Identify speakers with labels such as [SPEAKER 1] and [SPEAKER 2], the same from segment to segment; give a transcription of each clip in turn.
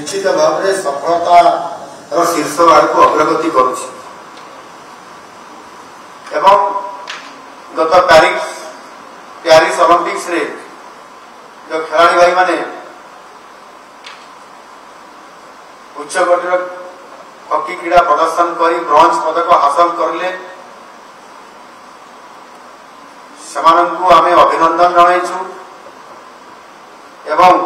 [SPEAKER 1] निश्चित भाव में सफलतार शीर्ष आड़ को अग्रगति करुछि एवं गत प्यारिस ओलंपिक्स रे जो खिलाड़ी भाई माने उच्च कोटीर हॉकी क्रीड़ा प्रदर्शन करी ब्रोंज पदक हासिल करले सेमानंकु आमे अभिनंदन जणाइछु एवं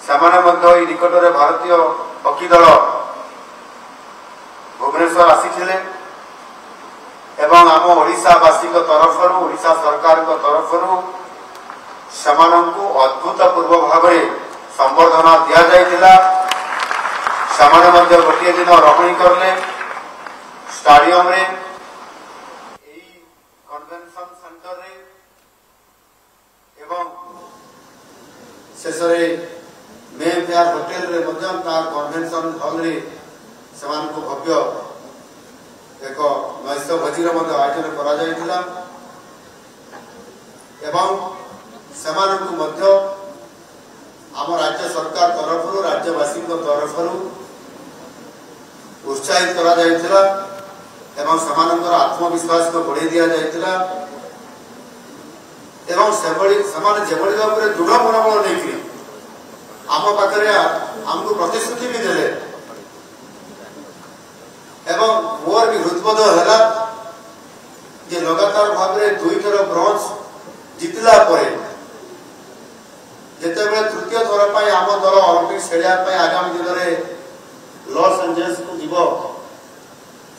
[SPEAKER 1] सेमाने मध्य ई निकटरे भारतीय हॉकी दल भुवनेश्वर आसीथिले एवं आम ओडिशावासी तरफ ओडिशा सरकार तरफ सेमानंकु अद्भुतपूर्व भाव संबर्धना दिया जाइथिला सेमाने मध्य गोटे दिन रमणी करले स्टाडियम रे कन्वेंशन सेंटर रे एवं शेषरे मे फेयर होटेल रे मध्य कन्वेंशन हॉल रे सेमान को भव्य एक नैश भोजी आयोजन करा जाइथिला एवं सेमानंकु मध्य आम राज्य सरकार तरफ राज्यवासी तरफ उत्साहित करा जाइथिला एवं सेमानंकर आत्मविश्वास को बढ़ाई दिया जाइथिला एवं सेमाने जेभଳି भाବରେ दृढ़ मनोबल नहीं आम पाखरे आमको प्रतिश्रुति भी देले एवं मोर भी हृदबोध है जे लगातार भाव में 2 थर ब्रोंज जितला परे जितेबले तृतीय थर पर आम दल ओलंपिक्स खेलिया आगामी दिन में लॉस एंजेल्स को जीव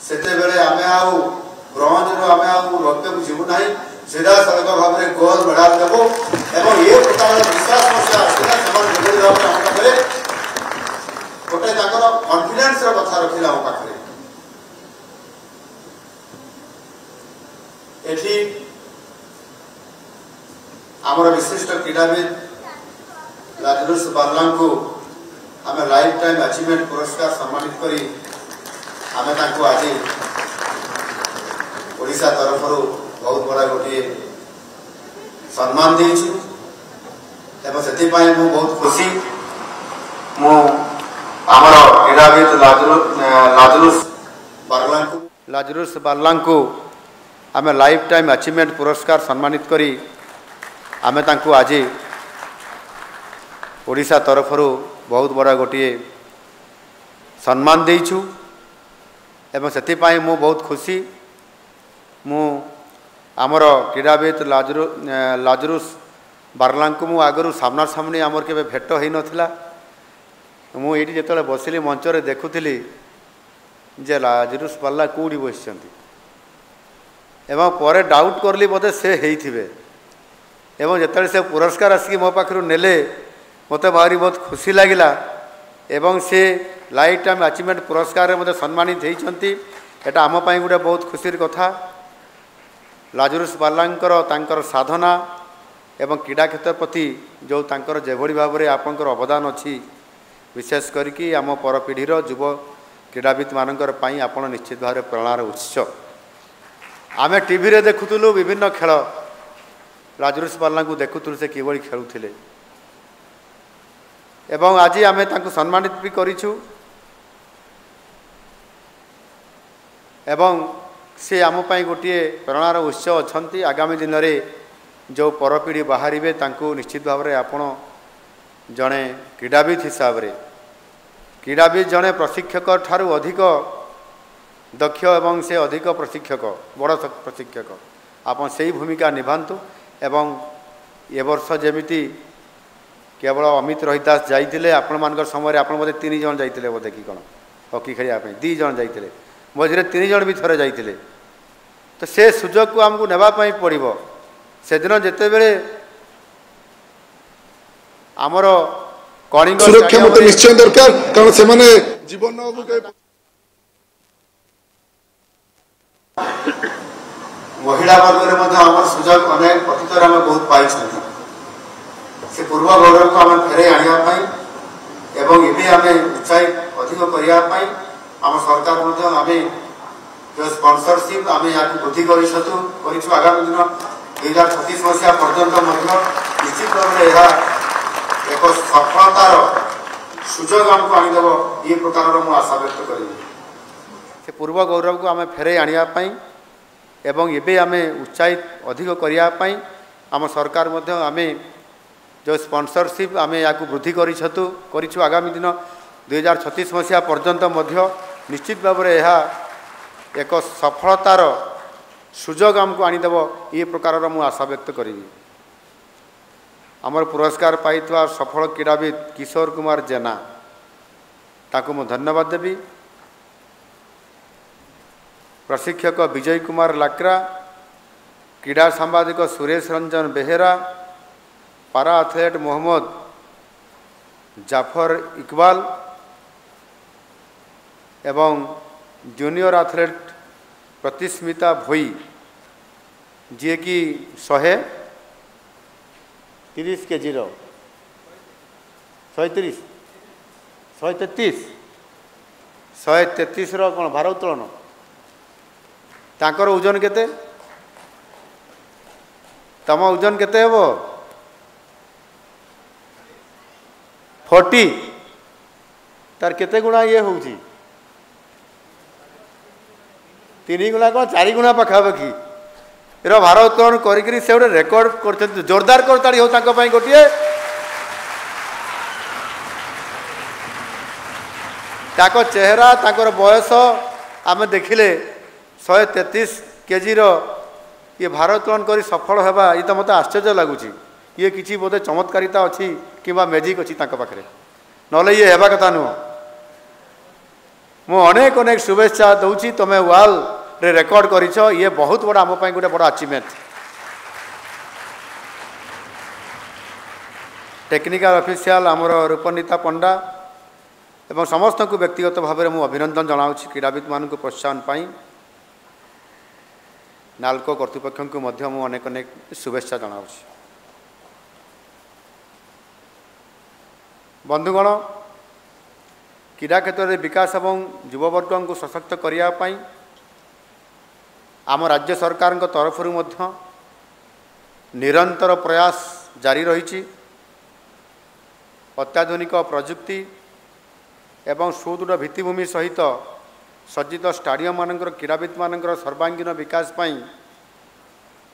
[SPEAKER 1] सेतेबेले आमे आउ ब्रोंज रो आमे आउ रौप्य को जीवु नाही सीधा सड़क भाव में गोल्ड मेडल देबो एवं ये प्रकार विश्वास मसे आसीला समान जेभଳି भाव हम पाखरे गोटे ताकर कॉन्फिडेंस रो कथा रखिला हम पाखरे एठी आमर विशिष्ट क्रीड़ाविद लाजरुस बारलां को आमे लाइफ टाइम अचीवमेंट पुरस्कार सम्मानित करी आमे तांको आज ओडिशा तरफ बहुत बड़ा गोटे सम्मान देइछु एवं सेति पाए मु बहुत खुशी मु आमर क्रीड़ाविद लाजरुस बारलां को आमे लाइफ टाइम अचीवमेंट पुरस्कार सम्मानित करी आमे तांको आज ओडिशा तरफ बहुत बड़ा गोटे सम्मान देइछु एवं सेति पाए मु बहुत खुशी मु आमर क्रीड़ाविद लाजरुस बारलां को मु आगरु सामना सामने आमर केबे भेट होई नथिला मु एठी जेतले बसिली मंच रे देखुथिली जे लाजरुस बारला कोडी बसिसंती एवं परे डाउट करली बोधे से हेइथिबे एवं जेतले से पुरस्कार आसिक मो पाखरु नेले मते भारी बहुत खुशी लागिला एवं से लाइफ टाइम अचीवमेंट पुरस्कार मते सम्मानित होइछंती एटा आम पई गुटे बहुत खुशीर कथा लाजरुस बारलांकर तांकर साधना एवं क्रीड़ा क्षेत्र प्रति जो तांकर जेभଳି भाबरे आपनकर अवदान अछि विशेष करिकी आम पर पीढ़ीर युव क्रीड़ाविद मानकर पई आपण निश्चित भाबरे प्रेरणार उत्स आमे टीवी रे देखुतलु विभिन्न खेल लाजरुस बारलां को देखुतलु से किभଳି खेलुथिले एवं आज आमे तांको सम्मानित भी करिछु एवं से आम पई गोटे प्रेरणार उत्स अछंती आगामी दिन रे जो परपीढ़ी बाहरिबे तांको निश्चित भाव में आपण जड़े क्रीड़ाविद हिसाब रे क्रीड़ाविद जड़े प्रशिक्षक ठारू अधिक दक्ष एवं से अधिक प्रशिक्षक बड़ प्रशिक्षक आपन से भूमिका निभांतु एवं ए वर्ष जेमिति केवल अमित रोहिदास जाइए आपण मान समय आप बोधे 3 जन जाइए बोधे कि कौन हॉकी खेलिया 2 जन जाइए मझे 3 जन भी थरे जाइए तो से सुजोग को आमको नेबाई पड़ो से दिन जिते बड़े आमर कलिंग
[SPEAKER 2] सुरक्षा मत निश्चय दरकार कारण से माने जीवन
[SPEAKER 1] महिला वर्ग में सुजोग अनेक प्रतिथर आम बहुत पाई से पूर्व गौरव को आम फेरे आने एवं एवं आम उत्साहित अधिक करने आम सरकार आम जो स्पॉन्सरशिप आम यहाँ वृद्धि कर आगामी दिन 2036 मसीहा पर्यंत निश्चित भाव में एक सफलतार ସୁଯୋଗ ଆମକୁ ଆଣିଦେବ ଏ ପ୍ରକାରର ମୁଁ ଆଶା ବ୍ୟକ୍ତ କରିବି। ସେ ପୂର୍ବ ଗୌରବକୁ ଆମେ ଫେରାଇ ଆଣିବା ପାଇଁ ଏବଂ ଏବେ ଆମେ ଉତ୍ସାହିତ ଅଧିକ କରିବା ପାଇଁ ଆମ ସରକାର ମଧ୍ୟ ଆମେ ଯେଉଁ ସ୍ପନ୍ସରସିପ୍ ଆମେ ୟାକୁ ବୃଦ୍ଧି କରିଛୁ ଆଗାମୀ ଦିନ 2036 ମସିହା ପର୍ଯ୍ୟନ୍ତ ମଧ୍ୟ ନିଶ୍ଚିତ ଭାବରେ ଏହା ଏକ ସଫଳତାର ସୁଯୋଗ ଆମକୁ ଆଣିଦେବ ଏ ପ୍ରକାରର ମୁଁ ଆଶା ବ୍ୟକ୍ତ କରିବି। ଆମର ପୁରସ୍କାର ପାଇଥିବା ସଫଳ କ୍ରୀଡ଼ାବିତ କିଶୋର କୁମାର ଜେନା ତାକୁ ମୁଁ ଧନ୍ୟବାଦ ଦେବି। ପ୍ରଶିକ୍ଷକ ବିଜୟ କୁମାର ଲାକ୍ରା, କ୍ରୀଡ଼ା ସାମ୍ବାଦିକ ସୁରେଶ ରଞ୍ଜନ ବେହେରା, ପାରା ଆଥଲେଟ୍ ମୋହମ୍ମଦ ଜାଫର ଇକବାଲ ଏବଂ ଜୁନିୟର ଆଥଲେଟ୍ ପ୍ରତିସ୍ମିତା ଭୋଇ ଯିଏକି 130 କେଜିର 133ର କ'ଣ ଭାର ଉତ୍ତୋଳନ, ତାଙ୍କର ଓଜନ କେତେ? ତମ ଓଜନ କେତେ ହେବ? 40। ତାର କେତେ ଗୁଣା ଇଏ ହେଉଛି? 3 ଗୁଣା କ'ଣ 4 ଗୁଣା ପାଖାପାଖି ଏର ଭାର ଉତ୍ତୋଳନ କରିକିରି ସେ ଗୋଟେ ରେକର୍ଡ କରିଛନ୍ତି। ଜୋରଦାର କରତାଳି ହେଉ ତାଙ୍କ ପାଇଁ ଗୋଟିଏ। ତାଙ୍କ ଚେହେରା ତାଙ୍କର ବୟସ ଆମେ ଦେଖିଲେ 133 କେଜିର ଇଏ ଭାର ଉତ୍ତୋଳନ କରି ସଫଳ ହେବା ଇଏ ତ ମୋତେ ଆଶ୍ଚର୍ଯ୍ୟ ଲାଗୁଛି। ଇଏ କିଛି ବୋଧେ ଚମତ୍କାରିତା ଅଛି କିମ୍ବା ମ୍ୟାଜିକ୍ ଅଛି ତାଙ୍କ ପାଖରେ, ନହେଲେ ଇଏ ହେବା କଥା ନୁହଁ। ମୁଁ ଅନେକ ଅନେକ ଶୁଭେଚ୍ଛା ଦେଉଛି। ତୁମେ ୱାର୍ଲଡରେ ରେକର୍ଡ କରିଛ, ଇଏ ବହୁତ ବଡ଼ ଆମ ପାଇଁ ଗୋଟେ ବଡ଼ ଆଚିଭମେଣ୍ଟ। ଟେକ୍ନିକାଲ ଅଫିସିଆଲ ଆମର ରୂପନିତା ପଣ୍ଡା ଏବଂ ସମସ୍ତଙ୍କୁ ବ୍ୟକ୍ତିଗତ ଭାବରେ ମୁଁ ଅଭିନନ୍ଦନ ଜଣାଉଛି କ୍ରୀଡ଼ାବିତମାନଙ୍କୁ ପ୍ରୋତ୍ସାହନ ପାଇଁ। ନାଲ୍କୋ କର୍ତ୍ତୃପକ୍ଷଙ୍କୁ ମଧ୍ୟ ମୁଁ ଅନେକ ଅନେକ ଶୁଭେଚ୍ଛା ଜଣାଉଛି। ବନ୍ଧୁଗଣ, କ୍ରୀଡ଼ା କ୍ଷେତ୍ରରେ ବିକାଶ ଏବଂ ଯୁବବର୍ଗଙ୍କୁ ସଶକ୍ତ କରିବା ପାଇଁ ଆମ ରାଜ୍ୟ ସରକାରଙ୍କ ତରଫରୁ ମଧ୍ୟ ନିରନ୍ତର ପ୍ରୟାସ ଜାରି ରହିଛି। ଅତ୍ୟାଧୁନିକ ପ୍ରଯୁକ୍ତି ଏବଂ ସୁଦୃଢ଼ ଭିତ୍ତିଭୂମି ସହିତ ସଜ୍ଜିତ ଷ୍ଟାଡ଼ିୟମ ମାନଙ୍କର କ୍ରୀଡ଼ାବିତମାନଙ୍କର ସର୍ବାଙ୍ଗୀନ ବିକାଶ ପାଇଁ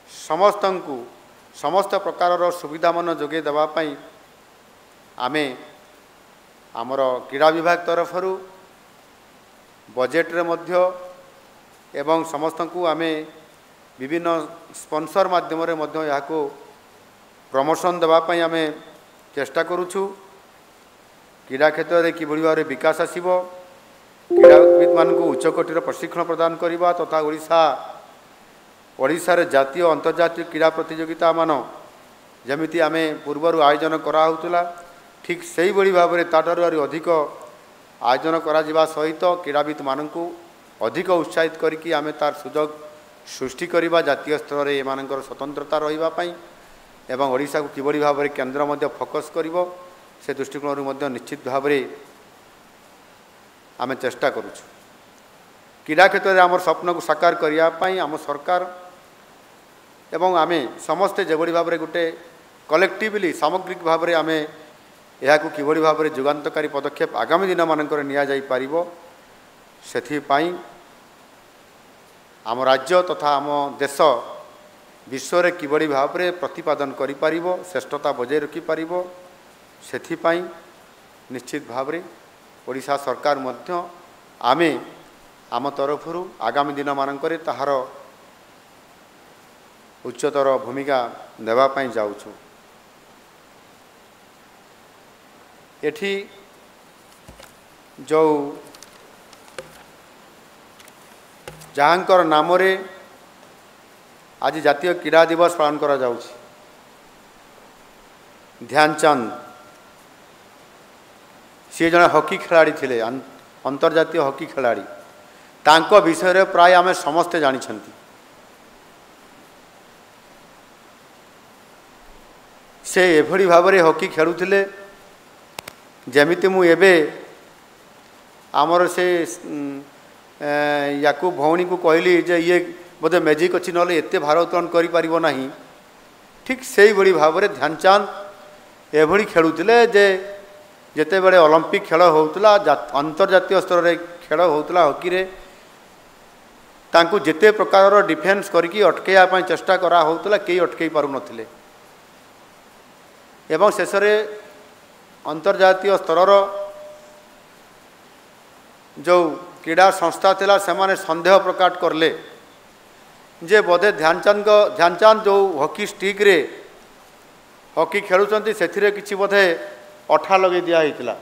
[SPEAKER 1] ସମସ୍ତଙ୍କୁ ସମସ୍ତ ପ୍ରକାରର ସୁବିଧାମାନ ଯୋଗାଇ ଦେବା ପାଇଁ ଆମେ ଆମର କ୍ରୀଡ଼ା ବିଭାଗ ତରଫରୁ ବଜେଟରେ ମଧ୍ୟ ଏବଂ ସମସ୍ତଙ୍କୁ ଆମେ ବିଭିନ୍ନ ସ୍ପନ୍ସର ମାଧ୍ୟମରେ ମଧ୍ୟ ଏହାକୁ ପ୍ରମୋସନ ଦେବା ପାଇଁ ଆମେ ଚେଷ୍ଟା କରୁଛୁ। କ୍ରୀଡ଼ା କ୍ଷେତ୍ରରେ କିଭଳି ଭାବରେ ବିକାଶ ଆସିବ, କ୍ରୀଡ଼ାବିତମାନଙ୍କୁ ଉଚ୍ଚକୋଟୀର ପ୍ରଶିକ୍ଷଣ ପ୍ରଦାନ କରିବା ତଥା ଓଡ଼ିଶାରେ ଜାତୀୟ ଅନ୍ତର୍ଜାତୀୟ କ୍ରୀଡ଼ା ପ୍ରତିଯୋଗିତାମାନ ଯେମିତି ଆମେ ପୂର୍ବରୁ ଆୟୋଜନ କରାହେଉଥିଲା, ଠିକ୍ ସେହିଭଳି ଭାବରେ ତାଠାରୁ ଆହୁରି ଅଧିକ ଆୟୋଜନ କରାଯିବା ସହିତ କ୍ରୀଡ଼ାବିତମାନଙ୍କୁ ଅଧିକ ଉତ୍ସାହିତ କରିକି ଆମେ ତାର ସୁଯୋଗ ସୃଷ୍ଟି କରିବା ଜାତୀୟ ସ୍ତରରେ ଏମାନଙ୍କର ସ୍ୱତନ୍ତ୍ରତା ରହିବା ପାଇଁ ଏବଂ ଓଡ଼ିଶାକୁ କିଭଳି ଭାବରେ କେନ୍ଦ୍ର ମଧ୍ୟ ଫୋକସ୍ କରିବ ସେ ଦୃଷ୍ଟିକୋଣରୁ ମଧ୍ୟ ନିଶ୍ଚିତ ଭାବରେ ଆମେ ଚେଷ୍ଟା କରୁଛୁ। କ୍ରୀଡ଼ା କ୍ଷେତ୍ରରେ ଆମର ସ୍ୱପ୍ନକୁ ସାକାର କରିବା ପାଇଁ ଆମ ସରକାର ଏବଂ ଆମେ ସମସ୍ତେ ଯେଭଳି ଭାବରେ ଗୋଟେ କଲେକ୍ଟିଭଲି ସାମଗ୍ରିକ ଭାବରେ ଆମେ ଏହାକୁ କିଭଳି ଭାବରେ ଯୁଗାନ୍ତକାରୀ ପଦକ୍ଷେପ ଆଗାମୀ ଦିନମାନଙ୍କରେ ନିଆଯାଇପାରିବ ସେଥିପାଇଁ ଆମ ରାଜ୍ୟ ତଥା ଆମ ଦେଶ ବିଶ୍ୱରେ କିଭଳି ଭାବରେ ପ୍ରତିପାଦନ କରିପାରିବ, ଶ୍ରେଷ୍ଠତା ବଜାୟ ରଖିପାରିବ, ସେଥିପାଇଁ ନିଶ୍ଚିତ ଭାବରେ ଓଡ଼ିଶା ସରକାର ମଧ୍ୟ ଆମେ ଆମ ତରଫରୁ ଆଗାମୀ ଦିନମାନଙ୍କରେ ତାହାର ଉଚ୍ଚତର ଭୂମିକା ନେବା ପାଇଁ ଯାଉଛୁ। ଏଠି ଯେଉଁ ଯାହାଙ୍କର ନାମରେ ଆଜି ଜାତୀୟ କ୍ରୀଡ଼ା ଦିବସ ପାଳନ କରାଯାଉଛି, ଧ୍ୟାନଚାନ୍ଦ, ସିଏ ଜଣେ ହକି ଖେଳାଳି ଥିଲେ, ଅନ୍ତର୍ଜାତୀୟ ହକି ଖେଳାଳି। ତାଙ୍କ ବିଷୟରେ ପ୍ରାୟ ଆମେ ସମସ୍ତେ ଜାଣିଛନ୍ତି। ସେ ଏଭଳି ଭାବରେ ହକି ଖେଳୁଥିଲେ ଯେମିତି ମୁଁ ଏବେ ଆମର ସେ ୟାକୁ ଭଉଣୀକୁ କହିଲି ଯେ ଇଏ ବୋଧେ ମ୍ୟାଜିକ୍ ଅଛି, ନହେଲେ ଏତେ ଭାର ଉତ୍ତୋଳନ କରିପାରିବ ନାହିଁ। ଠିକ୍ ସେଇଭଳି ଭାବରେ ଧ୍ୟାନଚାନ୍ଦ ଏଭଳି ଖେଳୁଥିଲେ ଯେ ଯେତେବେଳେ ଅଲିମ୍ପିକ୍ ଖେଳ ହେଉଥିଲା ଅନ୍ତର୍ଜାତୀୟ ସ୍ତରରେ ଖେଳ ହେଉଥିଲା ହକିରେ ତାଙ୍କୁ ଯେତେ ପ୍ରକାରର ଡିଫେନ୍ସ କରିକି ଅଟକାଇବା ପାଇଁ ଚେଷ୍ଟା କରାହେଉଥିଲା କେହି ଅଟକାଇ ପାରୁନଥିଲେ ଏବଂ ଶେଷରେ ଅନ୍ତର୍ଜାତୀୟ ସ୍ତରର ଯେଉଁ କ୍ରୀଡ଼ା ସଂସ୍ଥା ଥିଲା ସେମାନେ ସନ୍ଦେହ ପ୍ରକାଶ କଲେ ଯେ ବୋଧେ ଧ୍ୟାନଚାନ୍ଦ ଯେଉଁ ହକି ଷ୍ଟିକ୍ରେ ହକି ଖେଳୁଛନ୍ତି ସେଥିରେ କିଛି ବୋଧେ ଅଠା ଲଗାଇ ଦିଆହେଇଥିଲା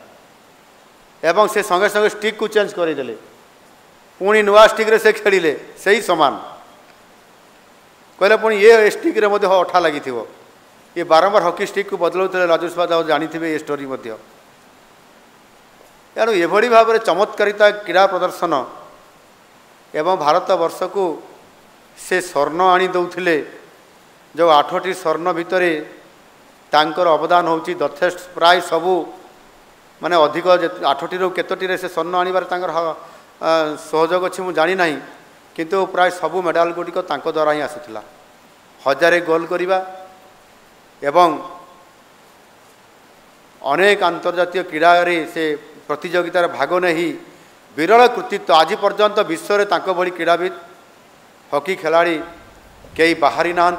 [SPEAKER 1] ଏବଂ ସେ ସଙ୍ଗେ ସଙ୍ଗେ ଷ୍ଟିକ୍କୁ ଚେଞ୍ଜ କରିଦେଲେ ପୁଣି ନୂଆ ଷ୍ଟିକ୍ରେ ସେ ଖେଳିଲେ ସେହି ସମାନ କହିଲେ ପୁଣି ଏ ଷ୍ଟିକ୍ରେ ମଧ୍ୟ ଅଠା ଲାଗିଥିବ ये बारंबार हकी स्टिक को बदलाउते राजस्वा जानी ये स्टोरी तेणु एभली भाव में चमत्कारिता क्रीड़ा प्रदर्शन एवं भारत वर्ष को से स्वर्ण आनी दौले जो 8टी स्वर्ण भितर तांकर अवदान होची यथेष्ट प्राय सबू माने अधिक 8टी केतोटी से स्वर्ण आनिबार तांकर सहयोग अच्छी मुझे जानी ना किंतु प्राय सबू मेडाल गुड़िक द्वारा ही आसूला 1000 गोल करवा एवं अनेक अंतर्जातीय क्रीड़ा से प्रतियोगितार भाग नहीं विरल कृतित्व आज पर्यंत विश्व में भली क्रीड़ाविद हकी खिलाड़ी कई बाहरी ना